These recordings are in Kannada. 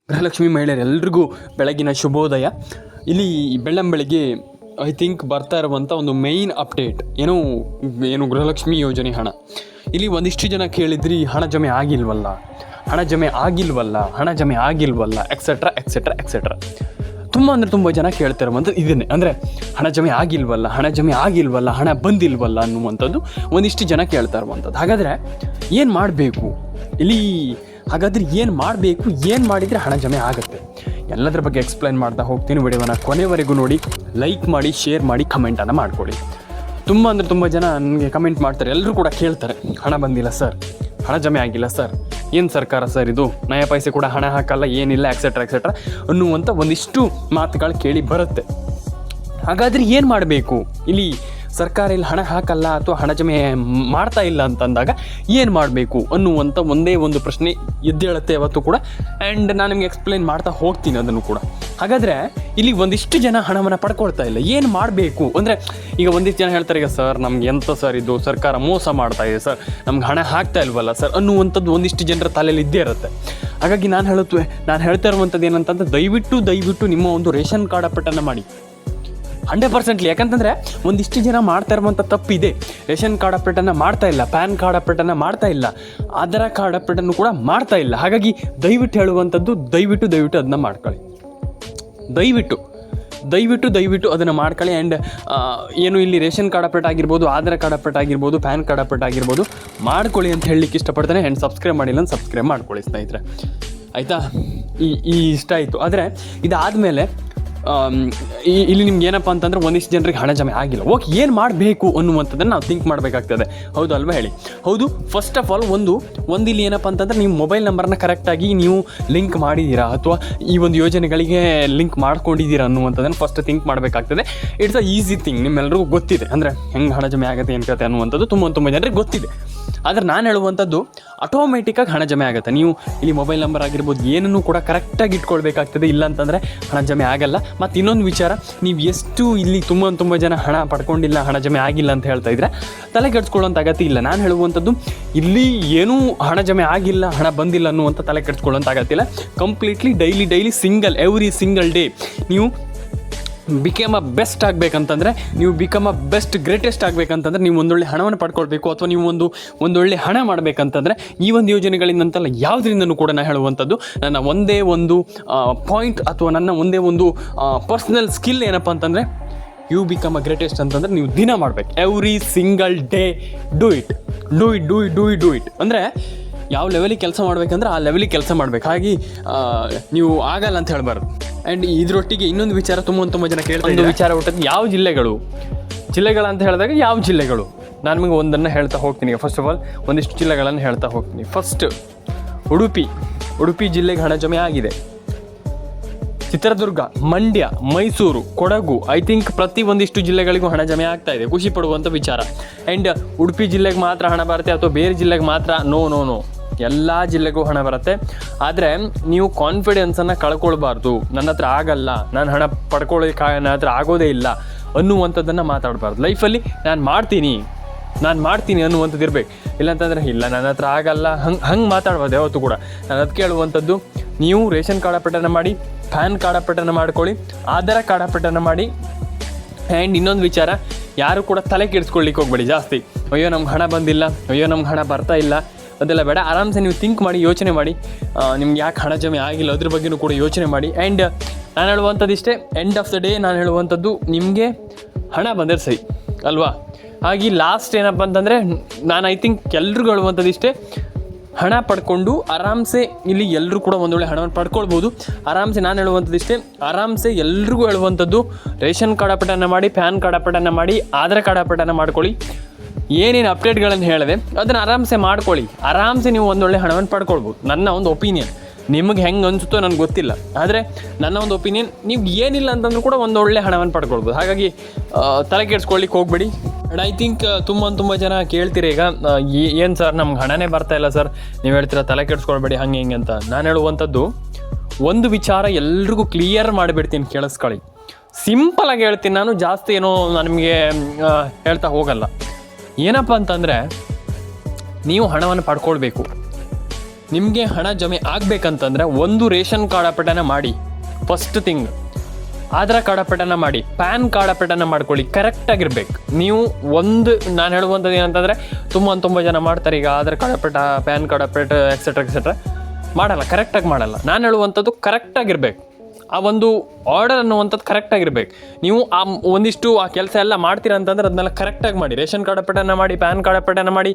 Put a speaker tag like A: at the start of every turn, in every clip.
A: ಗೃಹಲಕ್ಷ್ಮಿ ಮಹಿಳೆಯರೆಲ್ರಿಗೂ ಬೆಳಗಿನ ಶುಭೋದಯ. ಇಲ್ಲಿ ಬೆಳ್ಳಂಬೆಳಗ್ಗೆ ಐ ಥಿಂಕ್ ಬರ್ತಾ ಇರುವಂಥ ಒಂದು ಮೇಯ್ನ್ ಅಪ್ಡೇಟ್ ಏನು ಗೃಹಲಕ್ಷ್ಮಿ ಯೋಜನೆ ಹಣ. ಇಲ್ಲಿ ಒಂದಿಷ್ಟು ಜನ ಕೇಳಿದ್ರಿ ಹಣ ಜಮೆ ಆಗಿಲ್ವಲ್ಲ, ಎಕ್ಸೆಟ್ರಾ ಎಕ್ಸೆಟ್ರಾ ಎಕ್ಸೆಟ್ರಾ. ತುಂಬ ಜನ ಕೇಳ್ತಿರುವಂಥದ್ದು ಇದನ್ನೇ, ಅಂದರೆ ಹಣ ಜಮೆ ಆಗಿಲ್ವಲ್ಲ, ಹಣ ಬಂದಿಲ್ವಲ್ಲ ಅನ್ನುವಂಥದ್ದು ಒಂದಿಷ್ಟು ಜನ ಕೇಳ್ತಾ ಇರುವಂಥದ್ದು. ಹಾಗಾದರೆ ಏನು ಮಾಡಬೇಕು ಏನು ಮಾಡಿದರೆ ಹಣ ಜಮೆ ಆಗುತ್ತೆ, ಎಲ್ಲದರ ಬಗ್ಗೆ ಎಕ್ಸ್ಪ್ಲೈನ್ ಮಾಡ್ತಾ ಹೋಗ್ತೀನಿ. ವಿಡಿಯೋನ ಕೊನೆವರೆಗೂ ನೋಡಿ, ಲೈಕ್ ಮಾಡಿ, ಶೇರ್ ಮಾಡಿ, ಕಮೆಂಟನ್ನು ಮಾಡ್ಕೊಳ್ಳಿ. ತುಂಬ ಜನ ನನಗೆ ಕಮೆಂಟ್ ಮಾಡ್ತಾರೆ, ಎಲ್ಲರೂ ಕೂಡ ಕೇಳ್ತಾರೆ, ಹಣ ಬಂದಿಲ್ಲ ಸರ್, ಹಣ ಜಮೆ ಆಗಿಲ್ಲ ಸರ್, ಏನು ಸರ್ಕಾರ ಸರ್ ಇದು, ನಯ ಪೈಸೆ ಕೂಡ ಹಣ ಹಾಕಲ್ಲ, ಏನಿಲ್ಲ, ಎಕ್ಸೆಟ್ರಾ ಎಕ್ಸೆಟ್ರಾ ಅನ್ನುವಂಥ ಒಂದಿಷ್ಟು ಮಾತುಗಳು ಕೇಳಿ ಬರುತ್ತೆ. ಹಾಗಾದರೆ ಏನು ಮಾಡಬೇಕು? ಇಲ್ಲಿ ಸರ್ಕಾರ ಇಲ್ಲಿ ಹಣ ಹಾಕಲ್ಲ ಅಥವಾ ಹಣ ಜಮೆ ಮಾಡ್ತಾ ಇಲ್ಲ ಅಂತಂದಾಗ ಏನು ಮಾಡಬೇಕು ಅನ್ನುವಂಥ ಒಂದೇ ಒಂದು ಪ್ರಶ್ನೆ ಎದ್ದೇಳುತ್ತೆ ಯಾವತ್ತೂ ಕೂಡ. ಆ್ಯಂಡ್ ನಾನು ನಿಮಗೆ ಎಕ್ಸ್ಪ್ಲೈನ್ ಮಾಡ್ತಾ ಹೋಗ್ತೀನಿ ಅದನ್ನು ಕೂಡ. ಹಾಗಾದರೆ ಇಲ್ಲಿ ಒಂದಿಷ್ಟು ಜನ ಹಣವನ್ನು ಪಡ್ಕೊಳ್ತಾ ಇಲ್ಲ, ಏನು ಮಾಡಬೇಕು ಅಂದರೆ, ಈಗ ಒಂದಿಷ್ಟು ಜನ ಹೇಳ್ತಾರೆ, ಈಗ ಸರ್ ನಮ್ಗೆ ಎಂತ ಸರ್ ಇದು, ಸರ್ಕಾರ ಮೋಸ ಮಾಡ್ತಾ ಇದೆ ಸರ್, ನಮ್ಗೆ ಹಣ ಹಾಕ್ತಾ ಇಲ್ವಲ್ಲ ಸರ್ ಅನ್ನುವಂಥದ್ದು ಒಂದಿಷ್ಟು ಜನರ ತಲೆಯಲ್ಲಿ ಇದ್ದೇ ಇರುತ್ತೆ. ಹಾಗಾಗಿ ನಾನು ಹೇಳ್ತಾ ಇರುವಂಥದ್ದು ಏನಂತಂದ್ರೆ, ದಯವಿಟ್ಟು ನಿಮ್ಮ ಒಂದು ರೇಷನ್ ಕಾರ್ಡ್ ಅಪ್ಡೇಟನ್ನು ಮಾಡಿ 100%. ಯಾಕಂತಂದರೆ ಒಂದಿಷ್ಟು ಜನ ಮಾಡ್ತಾ ಇರುವಂಥ ತಪ್ಪಿದೆ, ರೇಷನ್ ಕಾರ್ಡ್ ಅಪ್ಡೇಟನ್ನು ಮಾಡ್ತಾ ಇಲ್ಲ, ಪ್ಯಾನ್ ಕಾರ್ಡ್ ಅಪ್ಡೇಟನ್ನು ಮಾಡ್ತಾ ಇಲ್ಲ, ಆಧಾರ್ ಕಾರ್ಡ್ ಅಪ್ಡೇಟನ್ನು ಕೂಡ ಮಾಡ್ತಾ ಇಲ್ಲ. ಹಾಗಾಗಿ ಹೇಳುವಂಥದ್ದು ದಯವಿಟ್ಟು ಅದನ್ನು ಮಾಡ್ಕೊಳ್ಳಿ, ದಯವಿಟ್ಟು ಅದನ್ನು ಮಾಡ್ಕೊಳ್ಳಿ. ಆ್ಯಂಡ್ ಇಲ್ಲಿ ರೇಷನ್ ಕಾರ್ಡ್ ಅಪ್ಡೇಟ್ ಆಗಿರ್ಬೋದು, ಆಧಾರ್ ಕಾರ್ಡ್ ಅಪ್ಡೇಟ್ ಆಗಿರ್ಬೋದು, ಪ್ಯಾನ್ ಕಾರ್ಡ್ ಅಪ್ಡೇಟ್ ಆಗಿರ್ಬೋದು, ಮಾಡ್ಕೊಳ್ಳಿ ಅಂತ ಹೇಳಲಿಕ್ಕೆ ಇಷ್ಟಪಡ್ತೇನೆ. ಆ್ಯಂಡ್ ಸಬ್ಸ್ಕ್ರೈಬ್ ಮಾಡಿಲ್ಲ ಅಂತ ಸಬ್ಸ್ಕ್ರೈಬ್ ಮಾಡ್ಕೊಳ್ಳಿ ಸ್ನೇಹಿತರೆ, ಆಯಿತಾ? ಇಷ್ಟ ಆಯಿತು. ಆದರೆ ಇದಾದಮೇಲೆ ಇಲ್ಲಿ ನಿಮ್ಗೆ ಏನಪ್ಪ ಅಂತಂದರೆ, ಒಂದಿಷ್ಟು ಜನರಿಗೆ ಹಣ ಜಮೆ ಆಗಿಲ್ಲ, ಓಕೆ, ಏನು ಮಾಡಬೇಕು ಅನ್ನುವಂಥದ್ದನ್ನು ನಾವು ಥಿಂಕ್ ಮಾಡಬೇಕಾಗ್ತದೆ, ಹೌದು ಅಲ್ವಾ ಹೇಳಿ? ಹೌದು. ಫಸ್ಟ್ ಆಫ್ ಆಲ್ ಇಲ್ಲಿ ಏನಪ್ಪ ಅಂತಂದರೆ, ನೀವು ಮೊಬೈಲ್ ನಂಬರ್ನ ಕರೆಕ್ಟಾಗಿ ನೀವು ಲಿಂಕ್ ಮಾಡಿದ್ದೀರಾ ಅಥವಾ ಈ ಒಂದು ಯೋಜನೆಗಳಿಗೆ ಲಿಂಕ್ ಮಾಡ್ಕೊಂಡಿದ್ದೀರಾ ಅನ್ನುವಂಥದ್ದನ್ನು ಫಸ್ಟ್ ಥಿಂಕ್ ಮಾಡಬೇಕಾಗ್ತದೆ. ಇಟ್ಸ್ ಅ ಈಸಿ ಥಿಂಗ್, ನಿಮ್ಮೆಲ್ಲರಿಗೂ ಗೊತ್ತಿದೆ, ಅಂದರೆ ಹೆಂಗೆ ಹಣ ಜಮೆ ಆಗುತ್ತೆ ಏನು ಕತೆ ಅನ್ನುವಂಥದ್ದು ತುಂಬ ಜನರಿಗೆ ಗೊತ್ತಿದೆ. ಆದರೆ ನಾನು ಹೇಳುವಂಥದ್ದು, ಆಟೋಮೆಟಿಕ್ಕಾಗಿ ಹಣ ಜಮೆ ಆಗುತ್ತೆ. ನೀವು ಇಲ್ಲಿ ಮೊಬೈಲ್ ನಂಬರ್ ಆಗಿರ್ಬೋದು ಏನನ್ನು ಕೂಡ ಕರೆಕ್ಟಾಗಿ ಇಟ್ಕೊಳ್ಬೇಕಾಗ್ತದೆ, ಇಲ್ಲ ಅಂತಂದರೆ ಹಣ ಜಮೆ ಆಗಲ್ಲ. ಮತ್ತು ಇನ್ನೊಂದು ವಿಚಾರ, ನೀವು ಎಷ್ಟು ಇಲ್ಲಿ ತುಂಬ ಜನ ಹಣ ಪಡ್ಕೊಂಡಿಲ್ಲ, ಹಣ ಜಮೆ ಆಗಿಲ್ಲ ಅಂತ ಹೇಳ್ತಾ ಇದ್ರೆ ತಲೆ ಕೆಡಿಸ್ಕೊಳ್ಳೋಂಥ ಅಗತ್ಯ ಇಲ್ಲ. ನಾನು ಹೇಳುವಂಥದ್ದು, ಇಲ್ಲಿ ಏನೂ ಹಣ ಜಮೆ ಆಗಿಲ್ಲ, ಹಣ ಬಂದಿಲ್ಲ ಅನ್ನುವಂಥ ತಲೆ ಕೆಡಿಸ್ಕೊಳ್ಳೋಂಥ ಅಗತ್ಯ ಇಲ್ಲ. Completely daily every single day ನೀವು ಬಿಕಮ್ ಅ ಬೆಸ್ಟ್ ಆಗಬೇಕಂತಂದರೆ, ನೀವು ಬಿಕಮ್ ಅ ಬೆಸ್ಟ್ ಗ್ರೇಟೆಸ್ಟ್ ಆಗಬೇಕಂತಂದರೆ, ನೀವು ಒಂದೊಳ್ಳೆ ಹಣವನ್ನು ಪಡ್ಕೊಳ್ಬೇಕು ಅಥವಾ ನೀವು ಒಂದೊಳ್ಳೆ ಹಣ ಮಾಡಬೇಕಂತಂದರೆ, ಈ ಒಂದು ಯೋಜನೆಗಳಿಂದಂತಲ್ಲ ಯಾವುದರಿಂದನೂ ಕೂಡ ನಾನು ಹೇಳುವಂಥದ್ದು, ನನ್ನ ಒಂದೇ ಒಂದು ಪಾಯಿಂಟ್ ಅಥವಾ ನನ್ನ ಒಂದೇ ಒಂದು ಪರ್ಸ್ನಲ್ ಸ್ಕಿಲ್ ಏನಪ್ಪ ಅಂತಂದರೆ, ಯು ಬಿಕಮ್ ಅ ಗ್ರೇಟೆಸ್ಟ್ ಅಂತಂದರೆ ನೀವು ದಿನ ಮಾಡಬೇಕು, every single day do it. ಅಂದರೆ ಯಾವ ಲೆವೆಲಿಗೆ ಕೆಲಸ ಮಾಡಬೇಕಂದ್ರೆ ಆ ಲೆವೆಲಿಗೆ ಕೆಲಸ ಮಾಡಬೇಕು. ಹಾಗೆ ನೀವು ಆಗಲ್ಲ ಅಂತ ಹೇಳಬಾರ್ದು. ಆ್ಯಂಡ್ ಇದರೊಟ್ಟಿಗೆ ಇನ್ನೊಂದು ವಿಚಾರ, ತುಂಬ ಜನ ಕೇಳ್ತಾ ಇರೋ ವಿಚಾರ ಹುಟ್ಟದ್ದು, ಯಾವ ಜಿಲ್ಲೆಗಳಂತ ಹೇಳಿದಾಗ ಯಾವ ಜಿಲ್ಲೆಗಳು, ನಾನು ನಿಮಗೆ ಒಂದನ್ನು ಹೇಳ್ತಾ ಹೋಗ್ತೀನಿ. ಫಸ್ಟ್ ಆಫ್ ಆಲ್ ಒಂದಿಷ್ಟು ಜಿಲ್ಲೆಗಳನ್ನು ಹೇಳ್ತಾ ಹೋಗ್ತೀನಿ. ಫಸ್ಟ್ ಉಡುಪಿ ಜಿಲ್ಲೆಗೆ ಹಣ ಜಮೆ ಆಗಿದೆ. ಚಿತ್ರದುರ್ಗ, ಮಂಡ್ಯ, ಮೈಸೂರು, ಕೊಡಗು, ಐ ಥಿಂಕ್ ಪ್ರತಿ ಒಂದಿಷ್ಟು ಜಿಲ್ಲೆಗಳಿಗೂ ಹಣ ಜಮೆ ಆಗ್ತಾ ಇದೆ, ಖುಷಿ ಪಡುವಂಥ ವಿಚಾರ. ಆ್ಯಂಡ್ ಉಡುಪಿ ಜಿಲ್ಲೆಗೆ ಮಾತ್ರ ಹಣ ಬರುತ್ತೆ ಅಥವಾ ಬೇರೆ ಜಿಲ್ಲೆಗೆ ಮಾತ್ರ? ನೋ, ಎಲ್ಲ ಜಿಲ್ಲೆಗೂ ಹಣ ಬರುತ್ತೆ. ಆದರೆ ನೀವು ಕಾನ್ಫಿಡೆನ್ಸನ್ನು ಕಳ್ಕೊಳ್ಬಾರ್ದು, ನನ್ನ ಹತ್ರ ಆಗಲ್ಲ, ನಾನು ಹಣ ಪಡ್ಕೊಳ್ಳೋಕೆ ನನ್ನ ಹತ್ರ ಆಗೋದೇ ಇಲ್ಲ ಅನ್ನುವಂಥದ್ದನ್ನು ಮಾತಾಡಬಾರ್ದು. ಲೈಫಲ್ಲಿ ನಾನು ಮಾಡ್ತೀನಿ ಅನ್ನುವಂಥದ್ದು ಇರಬೇಕು. ಇಲ್ಲಾಂತಂದರೆ ಇಲ್ಲ ನನ್ನ ಹತ್ರ ಆಗಲ್ಲ, ಹಂಗೆ ಮಾತಾಡ್ಬಾರ್ದು ಯಾವತ್ತೂ ಕೂಡ. ನಾನು ಅದಕ್ಕೆ ಹೇಳುವಂಥದ್ದು, ನೀವು ರೇಷನ್ ಕಾರ್ಡ್ ಅಪ್ಡೇಟನ್ನು ಮಾಡಿ, ಪ್ಯಾನ್ ಕಾರ್ಡ್ ಅಪ್ಡೇಟನ್ನು ಮಾಡ್ಕೊಳ್ಳಿ, ಆಧಾರ್ ಕಾರ್ಡ್ ಅಪ್ಡೇಟನ್ನು ಮಾಡಿ. ಆ್ಯಂಡ್ ಇನ್ನೊಂದು ವಿಚಾರ, ಯಾರು ಕೂಡ ತಲೆ ಕೆಡಿಸ್ಕೊಳ್ಳಿಕ್ಕೆ ಹೋಗ್ಬೇಡಿ ಜಾಸ್ತಿ. ಅಯ್ಯೋ ನಮ್ಗೆ ಹಣ ಬಂದಿಲ್ಲ, ಅಯ್ಯೋ ನಮ್ಗೆ ಹಣ ಬರ್ತಾ ಇಲ್ಲ, ಅದೆಲ್ಲ ಬೇಡ. ಆರಾಮ್ಸೆ ನೀವು ಥಿಂಕ್ ಮಾಡಿ, ಯೋಚನೆ ಮಾಡಿ, ನಿಮ್ಗೆ ಯಾಕೆ ಹಣ ಜಮೆ ಆಗಿಲ್ಲ ಅದ್ರ ಬಗ್ಗೆಯೂ ಕೂಡ ಯೋಚನೆ ಮಾಡಿ. ಆ್ಯಂಡ್ ನಾನು ಹೇಳುವಂಥದ್ದು ಇಷ್ಟೇ, ಎಂಡ್ ಆಫ್ ದ ಡೇ ನಾನು ಹೇಳುವಂಥದ್ದು, ನಿಮಗೆ ಹಣ ಬಂದರೆ ಸರಿ ಅಲ್ವಾ? ಹಾಗೆ ಲಾಸ್ಟ್ ಏನಪ್ಪ ಅಂತಂದರೆ, ನಾನು ಐ ಥಿಂಕ್ ಎಲ್ರಿಗೂ ಹೇಳುವಂಥದ್ದು ಇಷ್ಟೇ, ಹಣ ಪಡ್ಕೊಂಡು ಆರಾಮ್ಸೆ ಇಲ್ಲಿ ಎಲ್ಲರೂ ಕೂಡ ಒಂದೊಳ್ಳೆ ಹಣವನ್ನು ಪಡ್ಕೊಳ್ಬೋದು ಆರಾಮ್ಸೆ. ನಾನು ಹೇಳುವಂಥದ್ದು ಇಷ್ಟೇ, ಆರಾಮ್ಸೆ ಎಲ್ರಿಗೂ ಹೇಳುವಂಥದ್ದು, ರೇಷನ್ ಕಾರ್ಡ್ ಅಪ್ಡೇಟನ್ನು ಮಾಡಿ, ಪ್ಯಾನ್ ಕಾರ್ಡ್ ಅಪ್ಡೇಟನ್ನು ಮಾಡಿ, ಆಧಾರ್ ಕಾರ್ಡ್ ಅಪ್ಡೇಟನ್ನು ಮಾಡ್ಕೊಳ್ಳಿ. ಏನೇನು ಅಪ್ಡೇಟ್ಗಳನ್ನು ಹೇಳಿದೆ ಅದನ್ನು ಆರಾಮ್ಸೆ ಮಾಡ್ಕೊಳ್ಳಿ, ಆರಾಮ್ಸೆ ನೀವು ಒಂದೊಳ್ಳೆ ಹಣವನ್ನು ಪಡ್ಕೊಳ್ಬೋದು. ನನ್ನ ಒಂದು ಒಪಿನಿಯನ್, ನಿಮಗೆ ಹೆಂಗೆ ಅನಿಸುತ್ತೋ ನನಗೆ ಗೊತ್ತಿಲ್ಲ, ಆದರೆ ನನ್ನ ಒಂದು ಒಪಿನಿಯನ್, ನೀವು ಏನಿಲ್ಲ ಅಂತಂದ್ರೂ ಕೂಡ ಒಂದೊಳ್ಳೆ ಹಣವನ್ನು ಪಡ್ಕೊಳ್ಬೋದು. ಹಾಗಾಗಿ ತಲೆ ಕೆಡಿಸ್ಕೊಳ್ಳಿಕ್ಕೆ ಹೋಗಬೇಡಿ. ಆ್ಯಂಡ್ ಐ ಥಿಂಕ್ ತುಂಬ ಜನ ಕೇಳ್ತೀರಿ, ಈಗ ಏನು ಸರ್ ನಮ್ಗೆ ಹಣನೇ ಬರ್ತಾ ಇಲ್ಲ ಸರ್, ನೀವು ಹೇಳ್ತೀರಾ ತಲೆ ಕೆಡಿಸ್ಕೊಳ್ಬೇಡಿ ಹಂಗೆ ಹಿಂಗೆ ಅಂತ. ನಾನು ಹೇಳುವಂಥದ್ದು ಒಂದು ವಿಚಾರ ಎಲ್ರಿಗೂ ಕ್ಲಿಯರ್ ಮಾಡಿಬಿಡ್ತೀನಿ, ಕೇಳಿಸ್ಕೊಳ್ಳಿ. ಸಿಂಪಲಾಗಿ ಹೇಳ್ತೀನಿ, ನಾನು ಜಾಸ್ತಿ ಏನೋ ನಾನು ನಿಮಗೆ ಹೇಳ್ತಾ ಹೋಗಲ್ಲ. ಏನಪ್ಪ ಅಂತಂದರೆ, ನೀವು ಹಣವನ್ನು ಪಡ್ಕೊಳ್ಬೇಕು, ನಿಮಗೆ ಹಣ ಜಮೆ ಆಗಬೇಕಂತಂದರೆ ಒಂದು ರೇಷನ್ ಕಾರ್ಡ್ ಅಪಡನ ಮಾಡಿ, ಫಸ್ಟ್ ಥಿಂಗ್. ಆಧಾರ್ ಕಾರ್ಡ್ ಅಪಡನ ಮಾಡಿ, ಪ್ಯಾನ್ ಕಾರ್ಡ್ ಅಪಡನ ಮಾಡ್ಕೊಳ್ಳಿ. ಕರೆಕ್ಟಾಗಿರ್ಬೇಕು. ನೀವು ನಾನು ಹೇಳುವಂಥದ್ದು ಏನಂತಂದರೆ ತುಂಬ ಜನ ಮಾಡ್ತಾರೆ ಈಗ ಆಧಾರ್ ಕಾರ್ಡ್ ಅಪಟ, ಪ್ಯಾನ್ ಕಾರ್ಡ್ ಅಪಟ, ಎಕ್ಸೆಟ್ರಾ ಮಾಡಲ್ಲ, ಕರೆಕ್ಟಾಗಿ ಮಾಡಲ್ಲ. ನಾನು ಹೇಳುವಂಥದ್ದು ಕರೆಕ್ಟಾಗಿರ್ಬೇಕು. ಆ ಒಂದು ಆರ್ಡರ್ ಅನ್ನುವಂಥದ್ದು ಕರೆಕ್ಟಾಗಿರ್ಬೇಕು. ನೀವು ಒಂದಿಷ್ಟು ಆ ಕೆಲಸ ಎಲ್ಲ ಮಾಡ್ತೀರಾ ಅಂತಂದ್ರೆ ಅದನ್ನೆಲ್ಲ ಕರೆಕ್ಟಾಗಿ ಮಾಡಿ. ರೇಷನ್ ಕಾರ್ಡ್ ಅಪಡನ ಮಾಡಿ, ಪ್ಯಾನ್ ಕಾರ್ಡ್ ಅಪಡನ ಮಾಡಿ,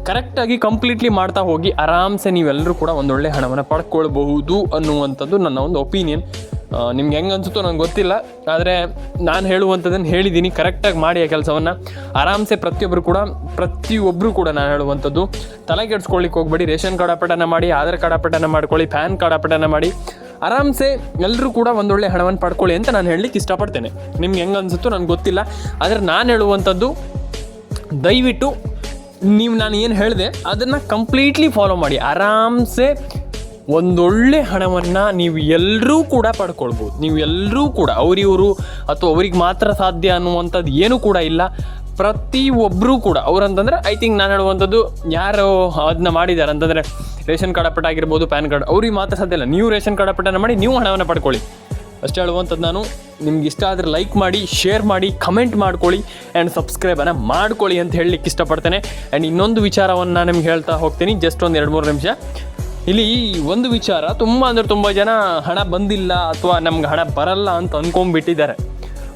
A: ಕರೆಕ್ಟಾಗಿ ಕಂಪ್ಲೀಟ್ಲಿ ಮಾಡ್ತಾ ಹೋಗಿ ಆರಾಮ್ಸೆ ನೀವೆಲ್ಲರೂ ಕೂಡ ಒಂದೊಳ್ಳೆ ಹಣವನ್ನು ಪಡ್ಕೊಳ್ಬಹುದು ಅನ್ನುವಂಥದ್ದು ನನ್ನ ಒಂದು ಒಪಿನಿಯನ್. ನಿಮ್ಗೆ ಹೆಂಗೆ ಅನಿಸುತ್ತೋ ನಂಗೆ ಗೊತ್ತಿಲ್ಲ, ಆದರೆ ನಾನು ಹೇಳುವಂಥದ್ದನ್ನು ಹೇಳಿದ್ದೀನಿ. ಕರೆಕ್ಟಾಗಿ ಮಾಡಿ ಆ ಕೆಲಸವನ್ನು ಆರಾಮ್ಸೆ. ಪ್ರತಿಯೊಬ್ಬರು ಕೂಡ ನಾನು ಹೇಳುವಂಥದ್ದು ತಲೆ ಕೆಡಿಸ್ಕೊಳ್ಳಿಕ್ಕೆ ಹೋಗ್ಬೇಡಿ. ರೇಷನ್ ಕಾರ್ಡ್ ಅಪಡನ ಮಾಡಿ, ಆಧಾರ್ ಕಾರ್ಡ್ ಅಪಡನ ಮಾಡ್ಕೊಳ್ಳಿ, ಪ್ಯಾನ್ ಕಾರ್ಡ್ ಅಪಡನ ಮಾಡಿ, ಆರಾಮ್ಸೆ ಎಲ್ಲರೂ ಕೂಡ ಒಂದೊಳ್ಳೆ ಹಣವನ್ನು ಪಡ್ಕೊಳ್ಳಿ ಅಂತ ನಾನು ಹೇಳಲಿಕ್ಕೆ ಇಷ್ಟಪಡ್ತೇನೆ. ನಿಮ್ಗೆ ಹೆಂಗೆ ಅನಿಸುತ್ತೋ ನನಗೆ ಗೊತ್ತಿಲ್ಲ, ಆದರೆ ನಾನು ಹೇಳುವಂಥದ್ದು ದಯವಿಟ್ಟು ನೀವು ನಾನು ಏನು ಹೇಳಿದೆ ಅದನ್ನು ಕಂಪ್ಲೀಟ್ಲಿ ಫಾಲೋ ಮಾಡಿ. ಆರಾಮ್ಸೆ ಒಂದೊಳ್ಳೆ ಹಣವನ್ನು ನೀವು ಎಲ್ಲರೂ ಕೂಡ ಪಡ್ಕೊಳ್ಬೋದು. ನೀವು ಎಲ್ಲರೂ ಕೂಡ ಅವರಿವರು ಅಥವಾ ಅವ್ರಿಗೆ ಮಾತ್ರ ಸಾಧ್ಯ ಅನ್ನುವಂಥದ್ದು ಏನೂ ಕೂಡ ಇಲ್ಲ. ಪ್ರತಿಯೊಬ್ಬರೂ ಕೂಡ ಅವ್ರಂತಂದರೆ ಐ ಥಿಂಕ್ ನಾನು ಹೇಳುವಂಥದ್ದು ಯಾರು ಅದನ್ನ ಮಾಡಿದ್ದಾರೆ ಅಂತಂದರೆ ರೇಷನ್ ಕಾರ್ಡ್ ಅಪಟ ಆಗಿರ್ಬೋದು, ಪ್ಯಾನ್ ಕಾರ್ಡ್, ಅವ್ರಿಗೆ ಮಾತ್ರ ಸಾಧ್ಯ ಇಲ್ಲ. ನೀವು ರೇಷನ್ ಕಾರ್ಡ್ ಅಪಟನ ಮಾಡಿ ನೀವು ಹಣವನ್ನು ಪಡ್ಕೊಳ್ಳಿ. ಅಷ್ಟೇ ಹೇಳುವಂಥದ್ದು ನಾನು. ನಿಮ್ಗೆ ಇಷ್ಟ ಆದರೆ ಲೈಕ್ ಮಾಡಿ, ಶೇರ್ ಮಾಡಿ, ಕಮೆಂಟ್ ಮಾಡ್ಕೊಳ್ಳಿ ಆ್ಯಂಡ್ ಸಬ್ಸ್ಕ್ರೈಬನ್ನು ಮಾಡ್ಕೊಳ್ಳಿ ಅಂತ ಹೇಳಲಿಕ್ಕೆ ಇಷ್ಟಪಡ್ತೇನೆ. ಆ್ಯಂಡ್ ಇನ್ನೊಂದು ವಿಚಾರವನ್ನು ನಾನು ನಿಮ್ಗೆ ಹೇಳ್ತಾ ಹೋಗ್ತೀನಿ, ಜಸ್ಟ್ ಒಂದು 2-3 ನಿಮಿಷ. ಇಲ್ಲಿ ಒಂದು ವಿಚಾರ, ತುಂಬ ಜನ ಹಣ ಬಂದಿಲ್ಲ ಅಥವಾ ನಮ್ಗೆ ಹಣ ಬರಲ್ಲ ಅಂತ ಅಂದ್ಕೊಂಡ್ಬಿಟ್ಟಿದ್ದಾರೆ.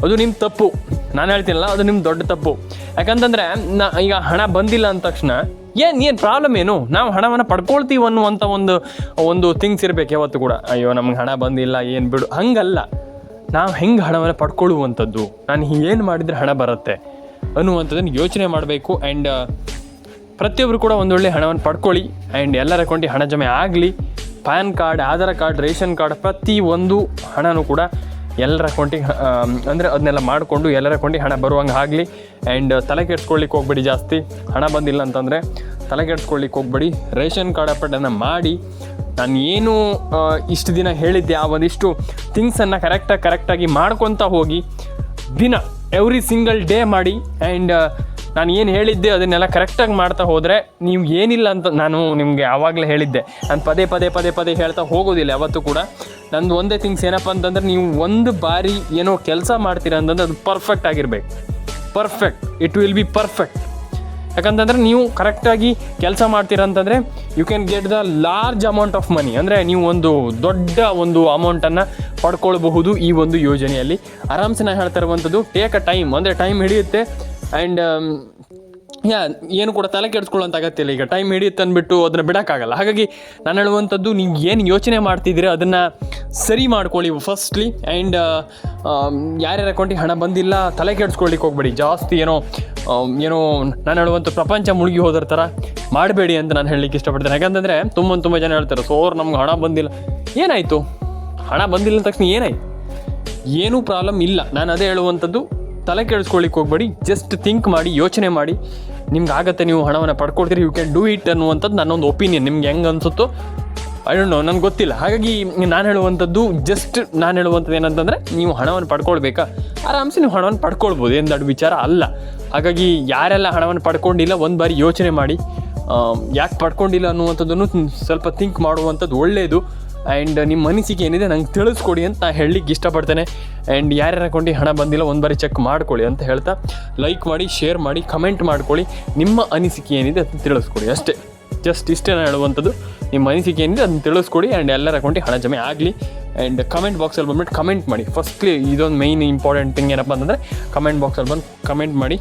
A: ಅದು ನಿಮ್ಮ ತಪ್ಪು. ನಾನು ಹೇಳ್ತೀನಲ್ಲ, ಅದು ನಿಮ್ಮ ದೊಡ್ಡ ತಪ್ಪು. ಯಾಕಂತಂದರೆ ಈಗ ಹಣ ಬಂದಿಲ್ಲ ಅಂದ ತಕ್ಷಣ ಏನು ಪ್ರಾಬ್ಲಮ್ ಏನು, ನಾವು ಹಣವನ್ನು ಪಡ್ಕೊಳ್ತೀವಿ ಅನ್ನುವಂಥ ಒಂದು ಥಿಂಗ್ಸ್ ಇರಬೇಕು ಯಾವತ್ತು ಕೂಡ. ಅಯ್ಯೋ ನಮ್ಗೆ ಹಣ ಬಂದಿಲ್ಲ ಏನು ಬಿಡು, ಹಂಗಲ್ಲ. ನಾವು ಹೆಂಗೆ ಹಣವನ್ನು ಪಡ್ಕೊಳ್ಳುವಂಥದ್ದು, ನಾನು ಏನು ಮಾಡಿದರೆ ಹಣ ಬರುತ್ತೆ ಅನ್ನುವಂಥದ್ದನ್ನು ಯೋಚನೆ ಮಾಡಬೇಕು. ಆ್ಯಂಡ್ ಪ್ರತಿಯೊಬ್ಬರು ಕೂಡ ಒಂದೊಳ್ಳೆ ಹಣವನ್ನು ಪಡ್ಕೊಳ್ಳಿ. ಆ್ಯಂಡ್ ಎಲ್ಲರ ಅಕೌಂಟಿಗೆ ಹಣ ಜಮೆ ಆಗಲಿ. PAN card, Aadhaar card, ration card, ಪ್ರತಿಯೊಂದು ಹಣನೂ ಕೂಡ ಎಲ್ಲರ ಅಕೌಂಟಿಗೆ ಅಂದರೆ ಅದನ್ನೆಲ್ಲ ಮಾಡಿಕೊಂಡು ಎಲ್ಲರ ಅಕೌಂಟಿಗೆ ಹಣ ಬರುವಂಗೆ ಆಗಲಿ. ಆ್ಯಂಡ್ ತಲೆ ಕೆಡ್ಸ್ಕೊಳ್ಳಿಕ್ಕೆ ಹೋಗ್ಬೇಡಿ. ಜಾಸ್ತಿ ಹಣ ಬಂದಿಲ್ಲ ಅಂತಂದರೆ ತಲೆ ಕೆಡ್ಸ್ಕೊಳ್ಳಿಕ್ಕೆ ಹೋಗ್ಬೇಡಿ. ರೇಷನ್ ಕಾರ್ಡ್ ಅಪಡನ್ನು ಮಾಡಿ. ನಾನು ಏನು ಇಷ್ಟು ದಿನ ಹೇಳಿದ್ದೆ ಆ ಒಂದಿಷ್ಟು ಥಿಂಗ್ಸನ್ನು ಕರೆಕ್ಟಾಗಿ ಮಾಡ್ಕೊತಾ ಹೋಗಿ, ದಿನ ಎವ್ರಿ ಸಿಂಗಲ್ ಡೇ ಮಾಡಿ. ಆ್ಯಂಡ್ ನಾನು ಏನು ಹೇಳಿದ್ದೆ ಅದನ್ನೆಲ್ಲ ಕರೆಕ್ಟಾಗಿ ಮಾಡ್ತಾ ಹೋದರೆ ನೀವು ಏನಿಲ್ಲ ಅಂತ ನಾನು ನಿಮಗೆ ಆವಾಗಲೇ ಹೇಳಿದ್ದೆ. ನಾನು ಪದೇ ಹೇಳ್ತಾ ಹೋಗೋದಿಲ್ಲ ಯಾವತ್ತೂ ಕೂಡ. ನಂದು ಒಂದೇ ಥಿಂಗ್ಸ್ ಏನಪ್ಪ ಅಂತಂದರೆ, ನೀವು ಒಂದು ಬಾರಿ ಏನೋ ಕೆಲಸ ಮಾಡ್ತೀರಾ ಅಂತಂದ್ರೆ ಅದು ಪರ್ಫೆಕ್ಟ್ ಆಗಿರಬೇಕು. It will be perfect. ಯಾಕಂತಂದರೆ ನೀವು ಕರೆಕ್ಟಾಗಿ ಕೆಲಸ ಮಾಡ್ತೀರಾ ಅಂತಂದರೆ you can get the large amount of money. ಅಂದರೆ ನೀವು ಒಂದು ದೊಡ್ಡ ಒಂದು ಅಮೌಂಟನ್ನು ಪಡ್ಕೊಳ್ಬಹುದು ಈ ಒಂದು ಯೋಜನೆಯಲ್ಲಿ. ಆರಾಮ್ಸೆ ನಾನು ಹೇಳ್ತಾ ಇರುವಂಥದ್ದು ಟೇಕ್ ಅ ಟೈಮ್, ಅಂದರೆ ಟೈಮ್ ಹಿಡಿಯುತ್ತೆ. ಆ್ಯಂಡ್ ಏನು ಕೂಡ ತಲೆ ಕೆಡಿಸ್ಕೊಳ್ಳೋಂಥ ಅಗತ್ಯ ಇಲ್ಲ. ಈಗ ಟೈಮ್ ಹಿಡಿಯುತ್ತೆ ಅಂದ್ಬಿಟ್ಟು ಅದನ್ನು ಬಿಡೋಕ್ಕಾಗಲ್ಲ. ಹಾಗಾಗಿ ನಾನು ಹೇಳುವಂಥದ್ದು, ನೀವು ಏನು ಯೋಚನೆ ಮಾಡ್ತಿದ್ದೀರಿ ಅದನ್ನು ಸರಿ ಮಾಡ್ಕೊಳ್ಳಿ ಫಸ್ಟ್ಲಿ. ಆ್ಯಂಡ್ ಯಾರ್ಯಾರ ಅಕೌಂಟಿಗೆ ಹಣ ಬಂದಿಲ್ಲ ತಲೆ ಕೆಡಿಸ್ಕೊಳ್ಳಿಕ್ಕೆ ಹೋಗ್ಬೇಡಿ. ಜಾಸ್ತಿ ಏನೋ ನಾನು ಹೇಳುವಂಥ ಪ್ರಪಂಚ ಮುಳುಗಿ ಹೋದ್ರ ಥರ ಮಾಡಬೇಡಿ ಅಂತ ನಾನು ಹೇಳಲಿಕ್ಕೆ ಇಷ್ಟಪಡ್ತೇನೆ. ಯಾಕಂತಂದರೆ ತುಂಬ ಜನ ಹೇಳ್ತಾರೆ, ನಮ್ಗೆ ಹಣ ಬಂದಿಲ್ಲ. ಏನಾಯಿತು? ಹಣ ಬಂದಿಲ್ಲ ಅಂದ ತಕ್ಷಣ ಏನಾಯಿತು? ಏನೂ ಪ್ರಾಬ್ಲಮ್ ಇಲ್ಲ. ನಾನು ಅದೇ ಹೇಳುವಂಥದ್ದು, ತಲೆ ಕೆಡಿಸ್ಕೊಳ್ಳಿಕ್ಕೆ ಹೋಗ್ಬೇಡಿ. ಜಸ್ಟ್ ಥಿಂಕ್ ಮಾಡಿ, ಯೋಚನೆ ಮಾಡಿ. ನಿಮ್ಗೆ ಆಗತ್ತೆ, ನೀವು ಹಣವನ್ನು ಪಡ್ಕೊಳ್ತೀರಿ, ಯು ಕ್ಯಾನ್ ಡೂ ಇಟ್ ಅನ್ನುವಂಥದ್ದು ನನ್ನೊಂದು ಒಪಿನಿಯನ್. ನಿಮ್ಗೆ ಹೆಂಗೆ ಅನಿಸುತ್ತೋ ಐ ಡೋಂಟ್ ನೋ, ನನಗೆ ಗೊತ್ತಿಲ್ಲ. ಹಾಗಾಗಿ ನಾನು ಹೇಳುವಂಥದ್ದು ಏನಂತಂದರೆ, ನೀವು ಹಣವನ್ನು ಪಡ್ಕೊಳ್ಬೇಕಾ, ಆರಾಮ್ಸೆ ನೀವು ಹಣವನ್ನು ಪಡ್ಕೊಳ್ಬೋದು. ಏನು ದೊಡ್ಡ ವಿಚಾರ ಅಲ್ಲ. ಹಾಗಾಗಿ ಯಾರೆಲ್ಲ ಹಣವನ್ನು ಪಡ್ಕೊಂಡಿಲ್ಲ ಒಂದು ಬಾರಿ ಯೋಚನೆ ಮಾಡಿ, ಯಾಕೆ ಪಡ್ಕೊಂಡಿಲ್ಲ ಅನ್ನುವಂಥದ್ದನ್ನು ಸ್ವಲ್ಪ ಥಿಂಕ್ ಮಾಡುವಂಥದ್ದು ಒಳ್ಳೆಯದು. ಆ್ಯಂಡ್ ನಿಮ್ಮ ಅನಿಸಿಕೆ ಏನಿದೆ ನಂಗೆ ತಿಳಿಸ್ಕೊಡಿ ಅಂತ ನಾನು ಹೇಳಲಿಕ್ಕೆ ಇಷ್ಟಪಡ್ತೇನೆ. ಆ್ಯಂಡ್ ಯಾರ್ಯಾರ ಅಕೌಂಟಿಗೆ ಹಣ ಬಂದಿಲ್ಲ ಒಂದು ಬಾರಿ ಚೆಕ್ ಮಾಡ್ಕೊಳ್ಳಿ ಅಂತ ಹೇಳ್ತಾ, ಲೈಕ್ ಮಾಡಿ, ಶೇರ್ ಮಾಡಿ, ಕಮೆಂಟ್ ಮಾಡ್ಕೊಳ್ಳಿ. ನಿಮ್ಮ ಅನಿಸಿಕೆ ಏನಿದೆ ಅದನ್ನು ತಿಳಿಸ್ಕೊಡಿ ಅಷ್ಟೇ. ಜಸ್ಟ್ ಇಷ್ಟೇ ನಾನು ಹೇಳುವಂಥದ್ದು. ನಿಮ್ಮ ಅನಿಸಿಕೆ ಏನಿದೆ ಅದನ್ನು ತಿಳಿಸ್ಕೊಡಿ. ಆ್ಯಂಡ್ ಎಲ್ಲರ ಅಕೌಂಟಿಗೆ ಹಣ ಜಮೆ ಆಗಲಿ. ಆ್ಯಂಡ್ ಕಮೆಂಟ್ ಬಾಕ್ಸಲ್ಲಿ ಬಂದ್ಬಿಟ್ಟು ಕಮೆಂಟ್ ಮಾಡಿ. ಫಸ್ಟ್ಲಿ ಇದೊಂದು ಮೈನ್ ಇಂಪಾರ್ಟೆಂಟ್ ಥಿಂಗ್ ಏನಪ್ಪ ಅಂತಂದರೆ, ಕಮೆಂಟ್ ಬಾಕ್ಸಲ್ಲಿ ಬಂದು ಕಮೆಂಟ್ ಮಾಡಿ.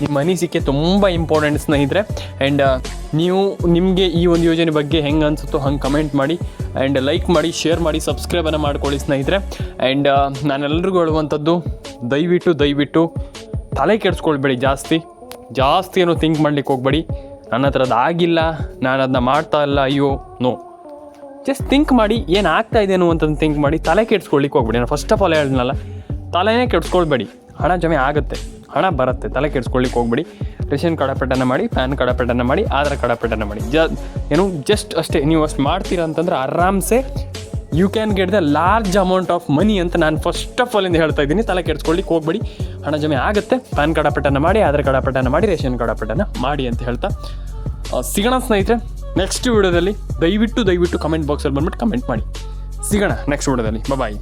A: ನಿಮ್ಮ ಅನಿಸಿಕೆ ತುಂಬ ಇಂಪಾರ್ಟೆಂಟ್ ಸ್ನೇಹಿತರೆ. ಆ್ಯಂಡ್ ನಿಮಗೆ ಈ ಒಂದು ಯೋಜನೆ ಬಗ್ಗೆ ಹೆಂಗೆ ಅನಿಸುತ್ತೋ ಹಂಗೆ ಕಮೆಂಟ್ ಮಾಡಿ. ಆ್ಯಂಡ್ ಲೈಕ್ ಮಾಡಿ, ಶೇರ್ ಮಾಡಿ, ಸಬ್ಸ್ಕ್ರೈಬನ್ನು ಮಾಡ್ಕೊಳ್ಳಿ ಸ್ನೇಹಿತರೆ. ಆ್ಯಂಡ್ ನಾನೆಲ್ಲರಿಗೂ ಹೇಳುವಂಥದ್ದು, ದಯವಿಟ್ಟು ತಲೆ ಕೆಡಿಸ್ಕೊಳ್ಬೇಡಿ. ಜಾಸ್ತಿ ಏನೋ ಥಿಂಕ್ ಮಾಡ್ಲಿಕ್ಕೆ ಹೋಗ್ಬೇಡಿ. ನನ್ನ ಹತ್ರ ಅದು ಆಗಿಲ್ಲ, ನಾನು ಅದನ್ನ ಮಾಡ್ತಾ ಇಲ್ಲ, ಅಯ್ಯೋ ನೋ. ಜಸ್ಟ್ ಥಿಂಕ್ ಮಾಡಿ, ಏನು ಆಗ್ತಾ ಇದೆ ಅನ್ನುವಂಥದ್ದು ಥಿಂಕ್ ಮಾಡಿ. ತಲೆ ಕೆಡಿಸ್ಕೊಳ್ಲಿಕ್ಕೆ ಹೋಗ್ಬೇಡಿ. ನಾನು ಫಸ್ಟ್ ಆಫ್ ಆಲ್ ಹೇಳಿದ್ನಲ್ಲ, ತಲೆನೇ ಕೆಡಿಸ್ಕೊಳ್ಬೇಡಿ. ಹಣ ಜಮೆ ಆಗುತ್ತೆ, ಹಣ ಬರುತ್ತೆ. ತಲೆ ಕೆಡಿಸ್ಕೊಳ್ಳಿಕ್ಕೆ ಹೋಗ್ಬೇಡಿ. ರೇಷನ್ ಕಾರ್ಡ್ ಅಪಡನ ಮಾಡಿ, ಪ್ಯಾನ್ ಕಾರ್ಡ್ ಅಪಡನ ಮಾಡಿ, ಆಧಾರ್ ಕಾರ್ಡ್ ಅಪಡನ ಮಾಡಿ. ಜಸ್ಟ್ ಅಷ್ಟೇ. ನೀವು ಅಷ್ಟು ಮಾಡ್ತೀರಾ ಅಂತಂದ್ರೆ ಆರಾಮ್ಸೆ you can get the large amount of money ಅಂತ ನಾನು ಫಸ್ಟ್ ಆಫ್ ಆಲ್ ಇಂದ ಹೇಳ್ತಾ ಇದ್ದೀನಿ. ತಲೆ ಕೆಡಿಸ್ಕೊಳ್ಳಿಕ್ಕೆ ಹೋಗ್ಬೇಡಿ. ಹಣ ಜಮೆ ಆಗುತ್ತೆ. ಪ್ಯಾನ್ ಕಾರ್ಡ್ ಅಪಡನ ಮಾಡಿ, ಆಧಾರ್ ಕಾರ್ಡ್ ಅಪಡನ ಮಾಡಿ, ರೇಷನ್ ಕಾರ್ಡ್ ಅಪಡನ ಮಾಡಿ ಅಂತ ಹೇಳ್ತಾ ಸಿಗೋಣ ಸ್ನೇಹಿತರೆ. ನೆಕ್ಸ್ಟ್ ವಿಡಿಯೋದಲ್ಲಿ ದಯವಿಟ್ಟು ಕಮೆಂಟ್ ಬಾಕ್ಸಲ್ಲಿ ಬಂದ್ಬಿಟ್ಟು ಕಮೆಂಟ್ ಮಾಡಿ. ಸಿಗೋಣ ನೆಕ್ಸ್ಟ್ ವಿಡಿಯೋದಲ್ಲಿ. ಬಾಯ್.